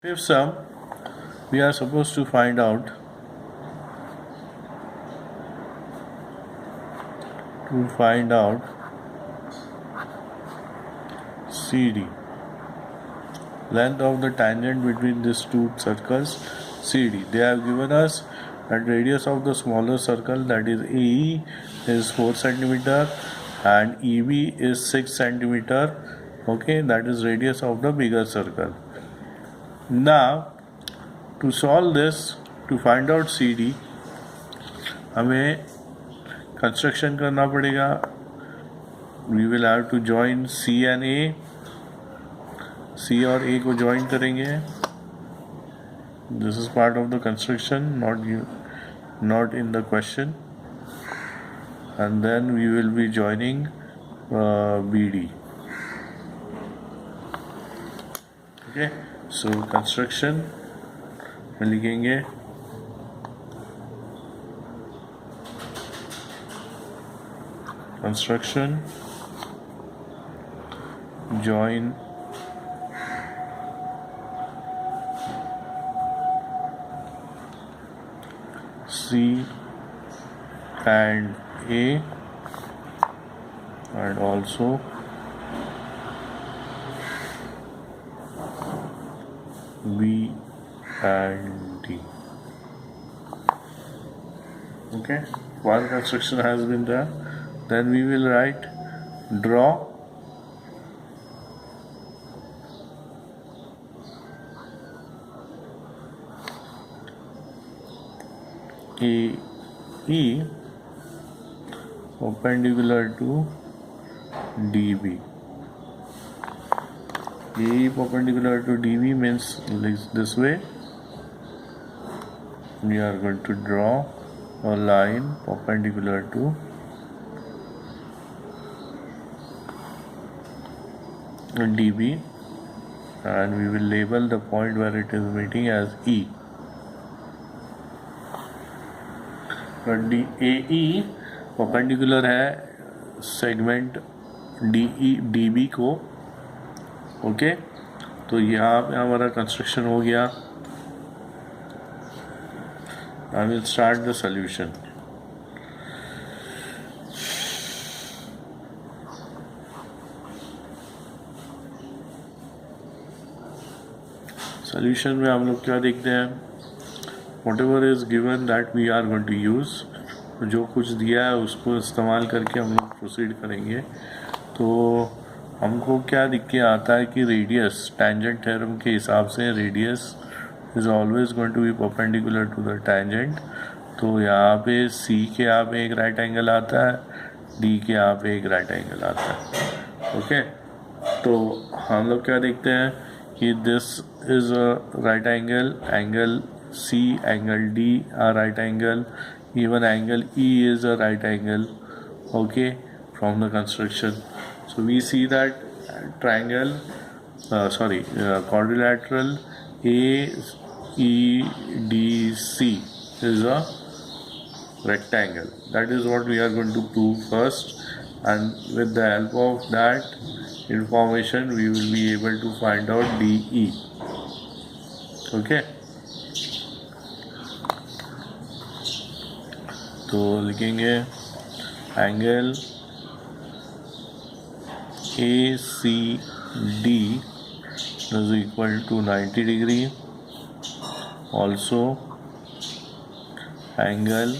Fifth sum, we are supposed to find out CD, length of the tangent between these two circles CD. They have given us that radius of the smaller circle, that is AE, is 4 centimeter and EB is 6 centimeter. Okay, that is radius of the bigger circle. Now to solve this, to find out CD, हमें construction करना पड़ेगा. We will have to join C and A. C और A को join करेंगे. This is part of the construction, not in the question. And then we will be joining B D. Okay, so construction में लिखेंगे construction join C and A and also B and D. Okay, one construction has been done. Then we will write draw AE perpendicular to DB. AE perpendicular to DB means this way. We are going to draw a line perpendicular to DB and we will label the point where it is meeting as E. AE perpendicular है segment DB को. Okay, तो यहाँ पे हमारा construction हो गया. I will start the solution. Solution में हम लोग क्या देखते हैं, whatever is given that we are going to use. जो कुछ दिया है उसको इस्तेमाल करके हम लोग प्रोसीड करेंगे. तो हमको क्या दिख के आता है कि रेडियस टेंजेंट थ्योरम के हिसाब से radius is always going to be perpendicular to the tangent. तो यहाँ पे सी के यहाँ पे एक राइट एंगल आता है, डी के यहाँ पे एक राइट एंगल आता है. ओके, तो हम लोग क्या देखते हैं कि this is a right angle, angle C, angle D are right angle, even angle E is a right angle. Okay, from the construction. So we see that triangle, quadrilateral AEDC is a rectangle. That is what we are going to prove first, and with the help of that information we will be able to find out DE. Okay, तो लिखेंगे angle ACD is equal to 90 degree. Also angle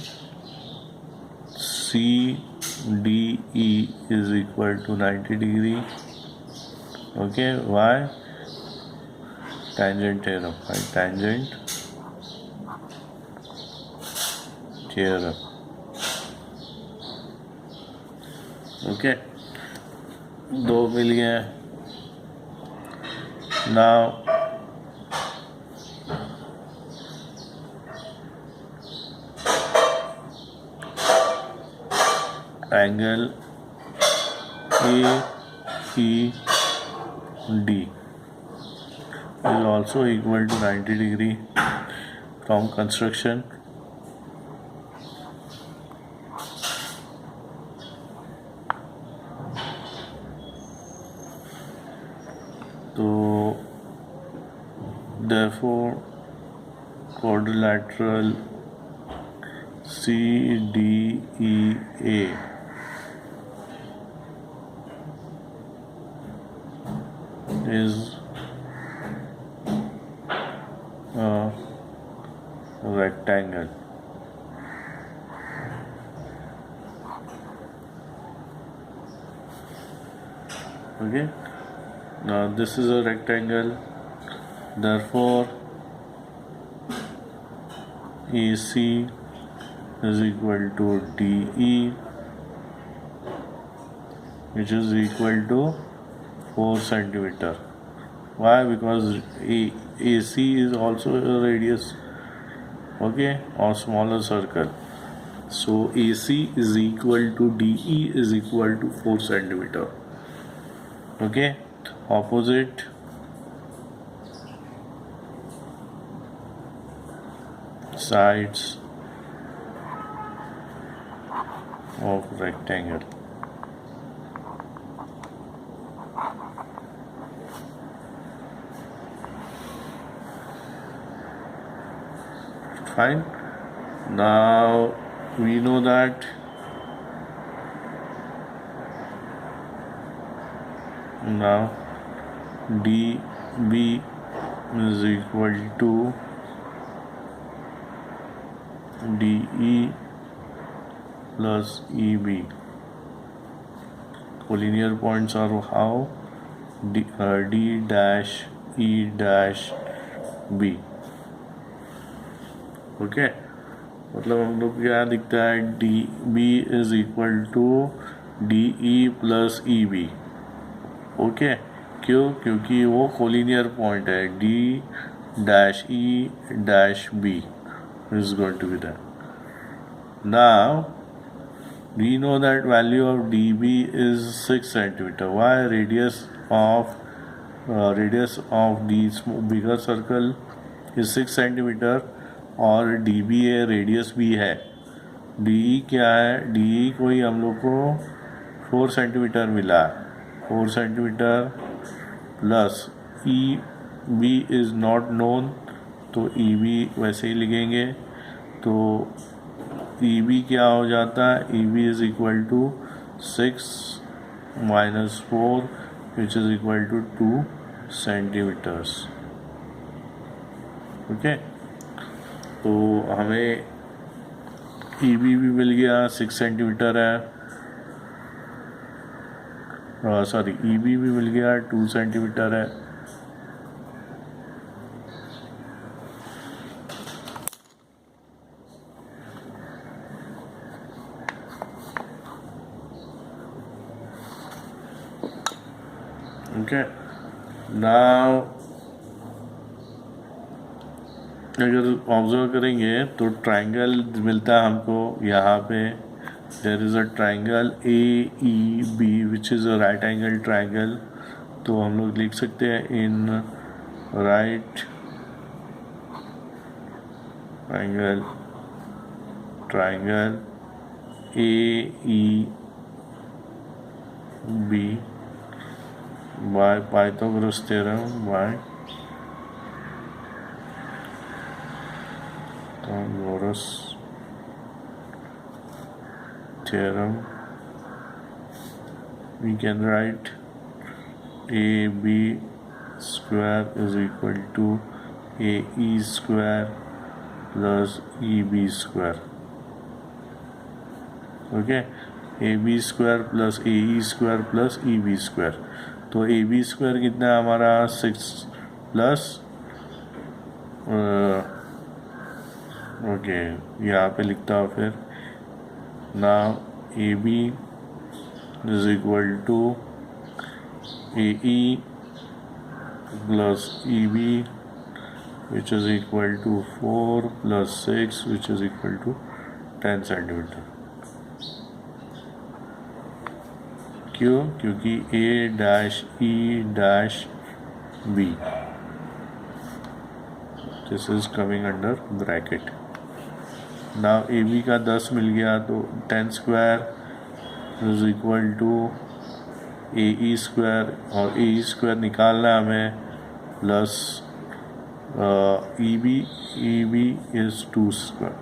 CDE is equal to 90 degree. Okay, why? Tangent theorem. Right? Tangent theorem. Okay, दो मिल गए. Now angle AED is also equal to 90 degree from construction. तो therefore quadrilateral CDEA is a rectangle. Okay, now this is a rectangle, therefore AC is equal to DE, which is equal to 4 centimeter. Why? Because AC is also a radius, okay, or smaller circle. So AC is equal to DE is equal to 4 centimeter. Okay, opposite sides of rectangle. Fine. Now we know that now DB is equal to DE plus EB. Collinear points are how? D dash E dash B. Okay, मतलब हम लोग क्या दिखता है, D B is equal to D E plus E B. Okay, क्यों? क्योंकि वो collinear point है. D dash E dash B is going to be that. Now we know that value of D B is 6 centimeter. Why? radius of the bigger circle is 6 centimeter और D B a radius भी है. D E क्या है? D E कोई हम लोग को 4 centimetre मिला है. 4 centimetre plus E B is not known, तो ई बी वैसे ही लिखेंगे. तो ई बी क्या हो जाता है? E B is equal to 6 minus 4 which is equal to 2 centimetres. Okay, तो हमें ई बी भी मिल गया, 6 सेंटीमीटर है. सॉरी, ई बी भी मिल गया, 2 सेंटीमीटर है. ओके, नाउ अगर ऑब्जर्व करेंगे तो ट्राइंगल मिलता है हमको यहाँ पे. There is a triangle A E B which is a right angle triangle. तो हम लोग लिख सकते हैं in right angle triangle A E B by Pythagoras theorem by Pythagoras theorem, we can write AB square is equal to AE square plus EB square. Okay, AB square plus AE square plus EB square. तो AB square कितना है हमारा? 6 plus okay, यहाँ पे लिखता हूँ फिर. Now A B is equal to A E plus E B which is equal to 4 plus 6 which is equal to 10 centimetre. क्यों? क्योंकि A dash E dash B this is coming under bracket. Now A B का 10 मिल गया, तो 10 square is equal to A E square, और A E square निकालना हमें plus EB is 2 square.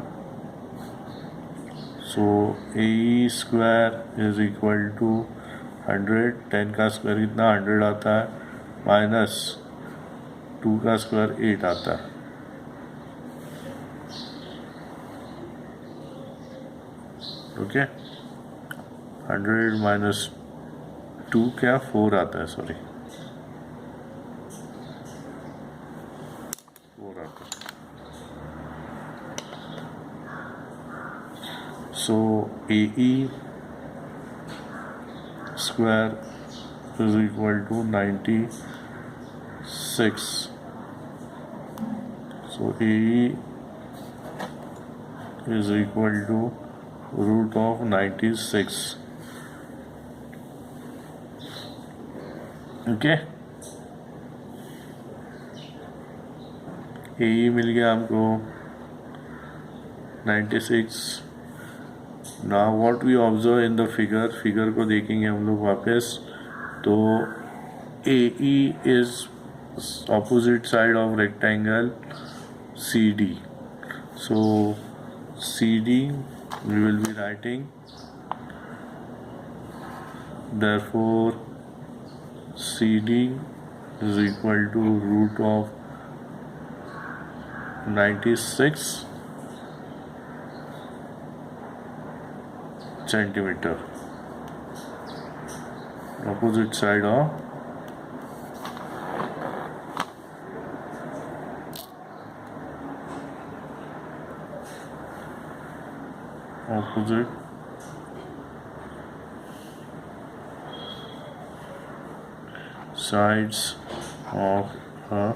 So AE square is equal to 100. 10 का square कितना 100 आता है, माइनस 2 का स्क्वायर 8 आता है. ओके 100 माइनस 2 क्या 4 आता है, सॉरी 4 आता है. So AE square is equal to 96. So AE is equal to root of 96. Okay, AE मिल गया हमको 96. Now what we observe in the figure को देखेंगे हम लोग वापस. तो AE is opposite side of rectangle CD. So CD we will be writing, therefore CD is equal to root of 96 centimeter, opposite side of sides of a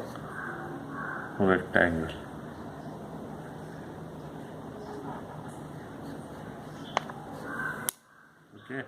rectangle. Okay.